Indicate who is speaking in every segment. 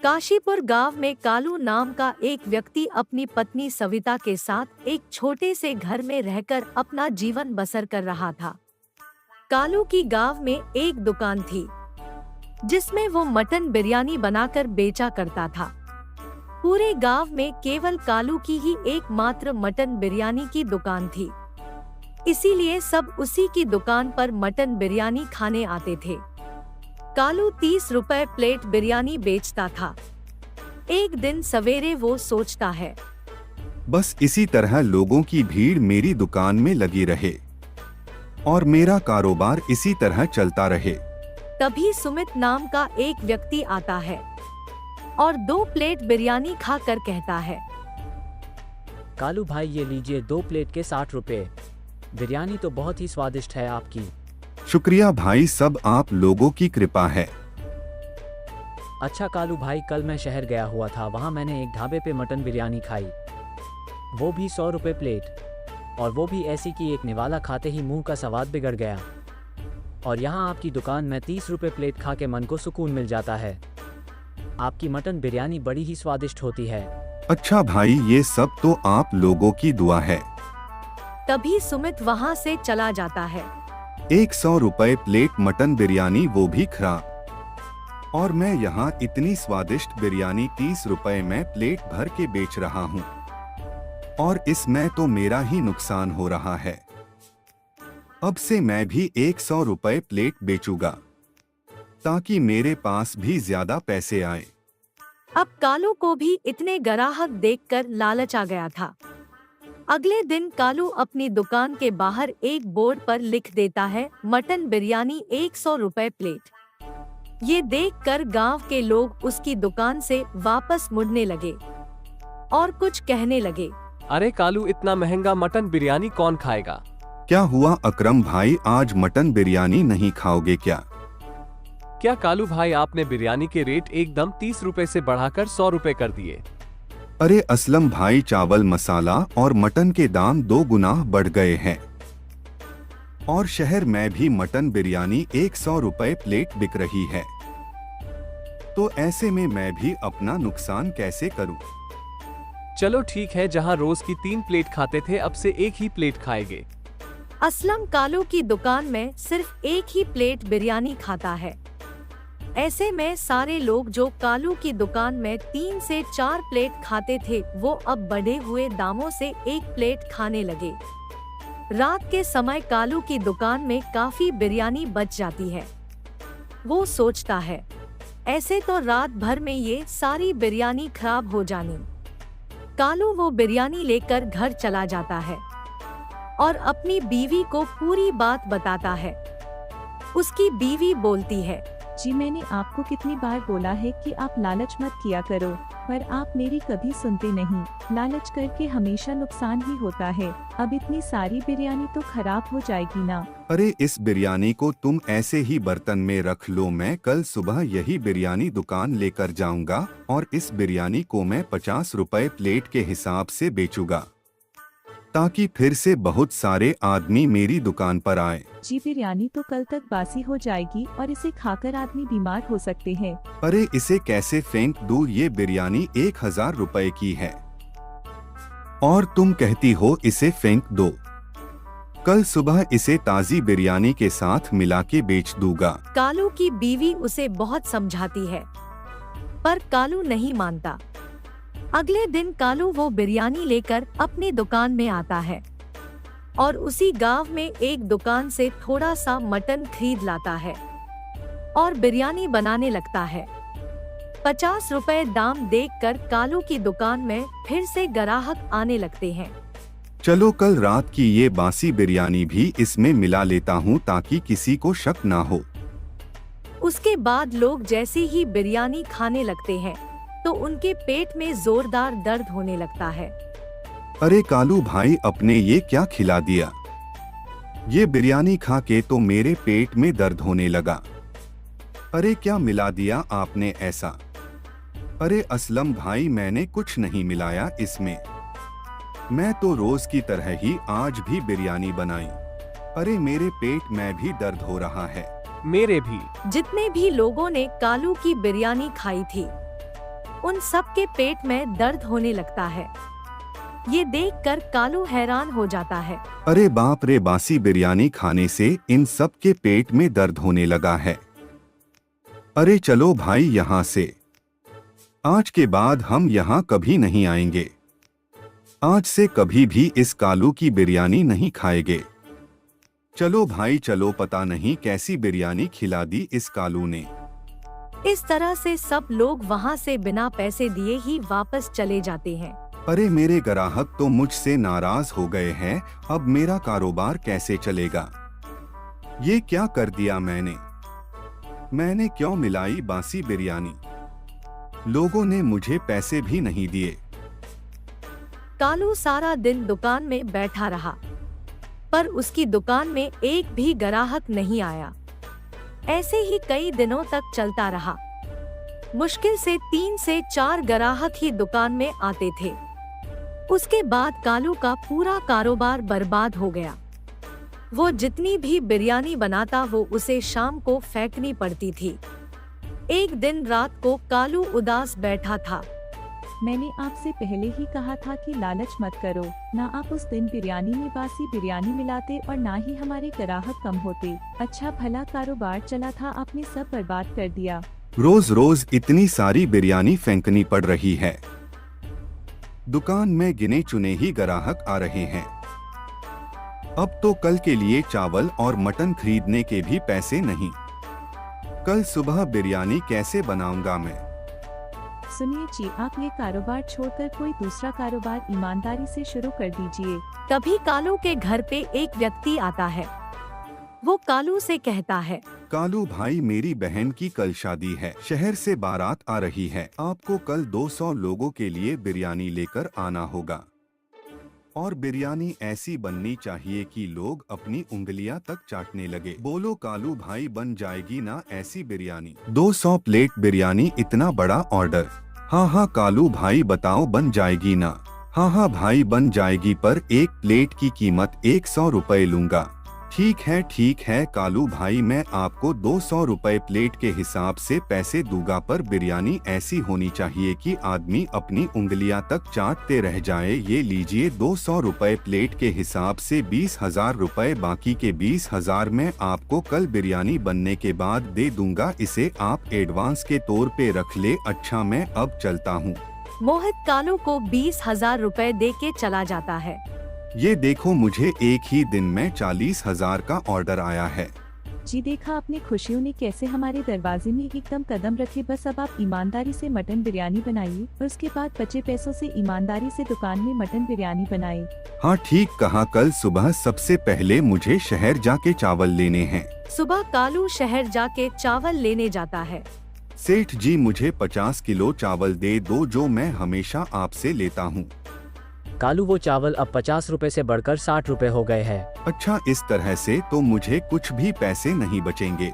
Speaker 1: काशीपुर गांव में कालू नाम का एक व्यक्ति अपनी पत्नी सविता के साथ एक छोटे से घर में रहकर अपना जीवन बसर कर रहा था। कालू की गांव में एक दुकान थी जिसमें वो मटन बिरयानी बनाकर बेचा करता था। पूरे गांव में केवल कालू की ही एकमात्र मटन बिरयानी की दुकान थी, इसीलिए सब उसी की दुकान पर मटन बिरयानी खाने आते थे। कालू 30 रुपए प्लेट बिरयानी बेचता था। एक दिन सवेरे वो सोचता है,
Speaker 2: बस इसी तरह लोगों की भीड़ मेरी दुकान में लगी रहे और मेरा कारोबार इसी तरह चलता रहे।
Speaker 1: तभी सुमित नाम का एक व्यक्ति आता है और 2 प्लेट बिरयानी खाकर कहता है,
Speaker 3: कालू भाई ये लीजिए 2 प्लेट के 60 रुपए। बिरयानी तो बहुत ही स्वादिष्ट है आपकी।
Speaker 2: शुक्रिया भाई, सब आप लोगों की कृपा है।
Speaker 3: अच्छा कालू भाई, कल मैं शहर गया हुआ था, वहाँ मैंने एक ढाबे पे मटन बिरयानी खाई, वो भी 100 रुपए प्लेट, और वो भी ऐसी कि एक निवाला खाते ही मुंह का स्वाद बिगड़ गया। और यहाँ आपकी दुकान में 30 रुपए प्लेट खा के मन को सुकून मिल जाता है। आपकी मटन बिरयानी बड़ी ही स्वादिष्ट होती है।
Speaker 2: अच्छा भाई, ये सब तो आप लोगों की दुआ है।
Speaker 1: तभी सुमित वहाँ से चला जाता है।
Speaker 2: 100 रुपए प्लेट मटन बिरयानी, वो भी खराब, और मैं यहाँ इतनी स्वादिष्ट बिरयानी 30 रुपए में प्लेट भर के बेच रहा हूँ, और इसमें तो मेरा ही नुकसान हो रहा है। अब से मैं भी 100 रुपए प्लेट बेचूंगा ताकि मेरे पास भी ज्यादा पैसे आए।
Speaker 1: अब कालू को भी इतने ग्राहक देखकर लालच आ गया था। अगले दिन कालू अपनी दुकान के बाहर एक बोर्ड पर लिख देता है, मटन बिरयानी 100 रुपए प्लेट। ये देखकर गांव के लोग उसकी दुकान से वापस मुड़ने लगे और कुछ कहने लगे,
Speaker 4: अरे कालू, इतना महंगा मटन बिरयानी कौन खाएगा?
Speaker 2: क्या हुआ अकरम भाई, आज मटन बिरयानी नहीं खाओगे क्या?
Speaker 4: क्या कालू भाई, आपने बिरयानी के रेट एकदम 30 रुपए से बढ़ाकर 100 रुपए कर दिए।
Speaker 2: अरे असलम भाई, चावल मसाला और मटन के दाम 2 गुना बढ़ गए हैं, और शहर में भी मटन बिरयानी 100 रुपए प्लेट बिक रही है, तो ऐसे में मैं भी अपना नुकसान कैसे करूं?
Speaker 4: चलो ठीक है, जहां रोज की 3 प्लेट खाते थे अब से 1 ही प्लेट खाएंगे।
Speaker 1: असलम कालू की दुकान में सिर्फ 1 ही प्लेट बिरयानी खाता है। ऐसे में सारे लोग जो कालू की दुकान में 3 से 4 प्लेट खाते थे, वो अब बढ़े हुए दामों से 1 प्लेट खाने लगे। रात के समय कालू की दुकान में काफी बिरयानी बच जाती है। वो सोचता है, ऐसे तो रात भर में ये सारी बिरयानी खराब हो जानी। कालू वो बिरयानी लेकर घर चला जाता है और अपनी बीवी को पूरी बात बताता है। उसकी बीवी बोलती है,
Speaker 5: जी मैंने आपको कितनी बार बोला है कि आप लालच मत किया करो, पर आप मेरी कभी सुनते नहीं। लालच करके हमेशा नुकसान ही होता है। अब इतनी सारी बिरयानी तो खराब हो जाएगी ना।
Speaker 2: अरे इस बिरयानी को तुम ऐसे ही बर्तन में रख लो, मैं कल सुबह यही बिरयानी दुकान लेकर जाऊंगा और इस बिरयानी को मैं 50 रुपए प्लेट के हिसाब से बेचूंगा, ताकि फिर से बहुत सारे आदमी मेरी दुकान पर आए।
Speaker 5: जी बिरयानी तो कल तक बासी हो जाएगी और इसे खाकर आदमी बीमार हो सकते हैं।
Speaker 2: अरे इसे कैसे फेंक दूं, ये बिरयानी 1000 रुपए की है और तुम कहती हो इसे फेंक दो। कल सुबह इसे ताजी बिरयानी के साथ मिला के बेच दूंगा।
Speaker 1: कालू की बीवी उसे बहुत समझाती है, पर कालू नहीं मानता। अगले दिन कालू वो बिरयानी लेकर अपनी दुकान में आता है और उसी गांव में एक दुकान से थोड़ा सा मटन खरीद लाता है और बिरयानी बनाने लगता है। 50 रुपए दाम देखकर कालू की दुकान में फिर से ग्राहक आने लगते हैं।
Speaker 2: चलो कल रात की ये बासी बिरयानी भी इसमें मिला लेता हूँ ताकि किसी को शक ना हो।
Speaker 1: उसके बाद लोग जैसे ही बिरयानी खाने लगते हैं तो उनके पेट में जोरदार दर्द होने लगता है।
Speaker 2: अरे कालू भाई, अपने ये क्या खिला दिया? ये बिरयानी खा के तो मेरे पेट में दर्द होने लगा। अरे क्या मिला दिया आपने ऐसा? अरे असलम भाई, मैंने कुछ नहीं मिलाया इसमें, मैं तो रोज की तरह ही आज भी बिरयानी बनाई। अरे मेरे पेट में भी दर्द हो रहा है।
Speaker 4: मेरे भी।
Speaker 1: जितने भी लोगों ने कालू की बिरयानी खाई थी उन सब के पेट में दर्द होने लगता है। ये देखकर कालू हैरान हो जाता है।
Speaker 2: अरे बाप रे, बासी बिरयानी खाने से इन सब के पेट में दर्द होने लगा है। अरे चलो भाई यहाँ से, आज के बाद हम यहाँ कभी नहीं आएंगे। आज से कभी भी इस कालू की बिरयानी नहीं खाएंगे। चलो भाई चलो, पता नहीं कैसी बिरयानी खिला दी इस कालू ने।
Speaker 1: इस तरह से सब लोग वहाँ से बिना पैसे दिए ही वापस चले जाते हैं।
Speaker 2: अरे मेरे ग्राहक तो मुझसे नाराज हो गए हैं, अब मेरा कारोबार कैसे चलेगा? ये क्या कर दिया मैंने क्यों मिलाई बासी बिरयानी? लोगों ने मुझे पैसे भी नहीं दिए।
Speaker 1: कालू सारा दिन दुकान में बैठा रहा, पर उसकी दुकान में एक भी ग्राहक नहीं आया। ऐसे ही कई दिनों तक चलता रहा। मुश्किल से 3 से 4 ग्राहक ही दुकान में आते थे। उसके बाद कालू का पूरा कारोबार बर्बाद हो गया। वो जितनी भी बिरयानी बनाता वो उसे शाम को फेंकनी पड़ती थी। एक दिन रात को कालू उदास बैठा था।
Speaker 5: मैंने आपसे पहले ही कहा था कि लालच मत करो। ना आप उस दिन बिरयानी में बासी बिरयानी मिलाते और ना ही हमारे ग्राहक कम होते। अच्छा भला कारोबार चला था, आपने सब बर्बाद कर दिया।
Speaker 2: रोज रोज इतनी सारी बिरयानी फेंकनी पड़ रही है। दुकान में गिने चुने ही ग्राहक आ रहे हैं। अब तो कल के लिए चावल और मटन खरीदने के भी पैसे नहीं। कल सुबह बिरयानी कैसे बनाऊंगा मैं?
Speaker 5: सुनिए जी, आप ये कारोबार छोड़कर कोई दूसरा कारोबार ईमानदारी से शुरू कर दीजिए।
Speaker 1: तभी कालू के घर पे एक व्यक्ति आता है। वो कालू से कहता है,
Speaker 2: कालू भाई, मेरी बहन की कल शादी है, शहर से बारात आ रही है। आपको कल 200 लोगों के लिए बिरयानी लेकर आना होगा। और बिरयानी ऐसी बननी चाहिए कि लोग अपनी उंगलियां तक चाटने लगे। बोलो कालू भाई, बन जाएगी ना ऐसी बिरयानी? 200 प्लेट बिरयानी, इतना बड़ा ऑर्डर? हाँ कालू भाई बताओ, बन जाएगी ना? हाँ भाई बन जाएगी, पर एक प्लेट की कीमत 100 रुपए लूंगा। ठीक है कालू भाई, मैं आपको 200 रुपए प्लेट के हिसाब से पैसे दूंगा, पर बिरयानी ऐसी होनी चाहिए कि आदमी अपनी उंगलियां तक चाटते रह जाए। ये लीजिए 200 रुपए प्लेट के हिसाब से 20,000 रुपए, बाकी के 20,000 मैं आपको कल बिरयानी बनने के बाद दे दूंगा। इसे आप एडवांस के तौर पे रख ले। अच्छा मैं अब चलता हूँ।
Speaker 1: मोहित कालू को 20,000 रुपए दे के चला जाता है।
Speaker 2: ये देखो, मुझे एक ही दिन में 40,000 का ऑर्डर आया है।
Speaker 5: जी देखा आपने, खुशियों ने कैसे हमारे दरवाजे में एकदम कदम रखे। बस अब आप ईमानदारी से मटन बिरयानी बनाइए और उसके बाद बचे पैसों से ईमानदारी से दुकान में मटन बिरयानी बनाए।
Speaker 2: हाँ ठीक कहा, कल सुबह सबसे पहले मुझे शहर जाके चावल लेने हैं।
Speaker 1: सुबह कालू शहर जाके चावल लेने जाता है।
Speaker 2: सेठ जी, मुझे 50 किलो चावल दे दो, जो मैं हमेशा आपसे लेता हूँ।
Speaker 3: कालू, वो चावल अब 50 रुपए से बढ़कर 60 रुपए हो गए हैं।
Speaker 2: अच्छा, इस तरह से तो मुझे कुछ भी पैसे नहीं बचेंगे।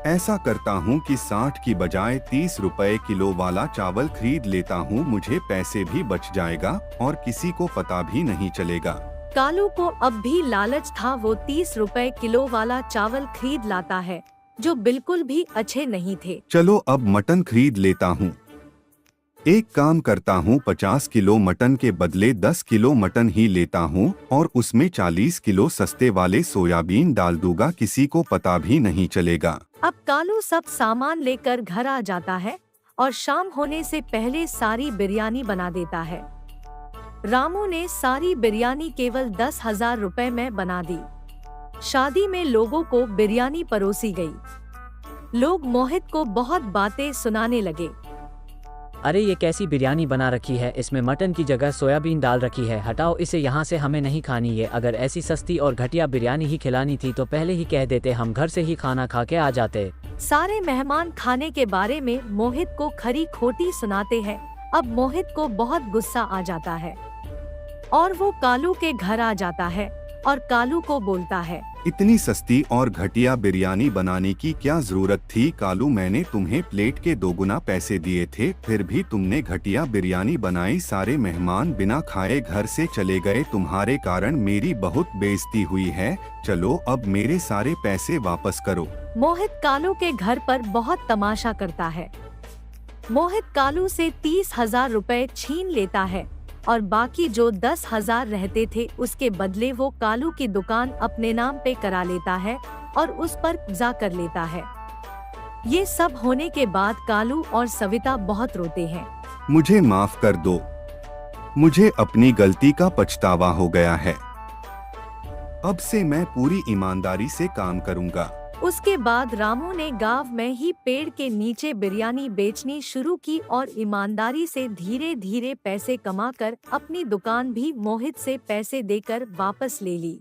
Speaker 2: ऐसा करता हूँ कि 60 की बजाय 30 रुपए किलो वाला चावल खरीद लेता हूँ। मुझे पैसे भी बच जाएगा और किसी को पता भी नहीं चलेगा।
Speaker 1: कालू को अब भी लालच था। वो 30 रुपए किलो वाला चावल खरीद लाता है, जो बिल्कुल भी अच्छे नहीं थे।
Speaker 2: चलो अब मटन खरीद लेता हूँ। एक काम करता हूँ, 50 किलो मटन के बदले 10 किलो मटन ही लेता हूँ और उसमें 40 किलो सस्ते वाले सोयाबीन डाल दूंगा। किसी को पता भी नहीं चलेगा।
Speaker 1: अब कालू सब सामान लेकर घर आ जाता है और शाम होने से पहले सारी बिरयानी बना देता है। रामू ने सारी बिरयानी केवल 10,000 रुपए में बना दी। शादी में लोगों को बिरयानी परोसी गई। लोग मोहित को बहुत बातें सुनाने लगे।
Speaker 3: अरे ये कैसी बिरयानी बना रखी है, इसमें मटन की जगह सोयाबीन डाल रखी है। हटाओ इसे यहाँ से, हमें नहीं खानी है। अगर ऐसी सस्ती और घटिया बिरयानी ही खिलानी थी तो पहले ही कह देते, हम घर से ही खाना खा के आ जाते।
Speaker 1: सारे मेहमान खाने के बारे में मोहित को खरी खोटी सुनाते हैं। अब मोहित को बहुत गुस्सा आ जाता है और वो कालू के घर आ जाता है और कालू को बोलता है,
Speaker 2: इतनी सस्ती और घटिया बिरयानी बनाने की क्या जरूरत थी कालू? मैंने तुम्हें प्लेट के 2 गुना पैसे दिए थे, फिर भी तुमने घटिया बिरयानी बनाई। सारे मेहमान बिना खाए घर से चले गए। तुम्हारे कारण मेरी बहुत बेइज्जती हुई है। चलो अब मेरे सारे पैसे वापस करो।
Speaker 1: मोहित कालू के घर पर बहुत तमाशा करता है। मोहित कालू से 30,000 रुपए छीन लेता है और बाकी जो 10,000 रहते थे उसके बदले वो कालू की दुकान अपने नाम पे करा लेता है और उस पर कब्जा कर लेता है। ये सब होने के बाद कालू और सविता बहुत रोते हैं।
Speaker 2: मुझे माफ कर दो, मुझे अपनी गलती का पछतावा हो गया है। अब से मैं पूरी ईमानदारी से काम करूंगा।
Speaker 1: उसके बाद रामू ने गांव में ही पेड़ के नीचे बिरयानी बेचनी शुरू की और ईमानदारी से धीरे धीरे पैसे कमाकर अपनी दुकान भी मोहित से पैसे देकर वापस ले ली।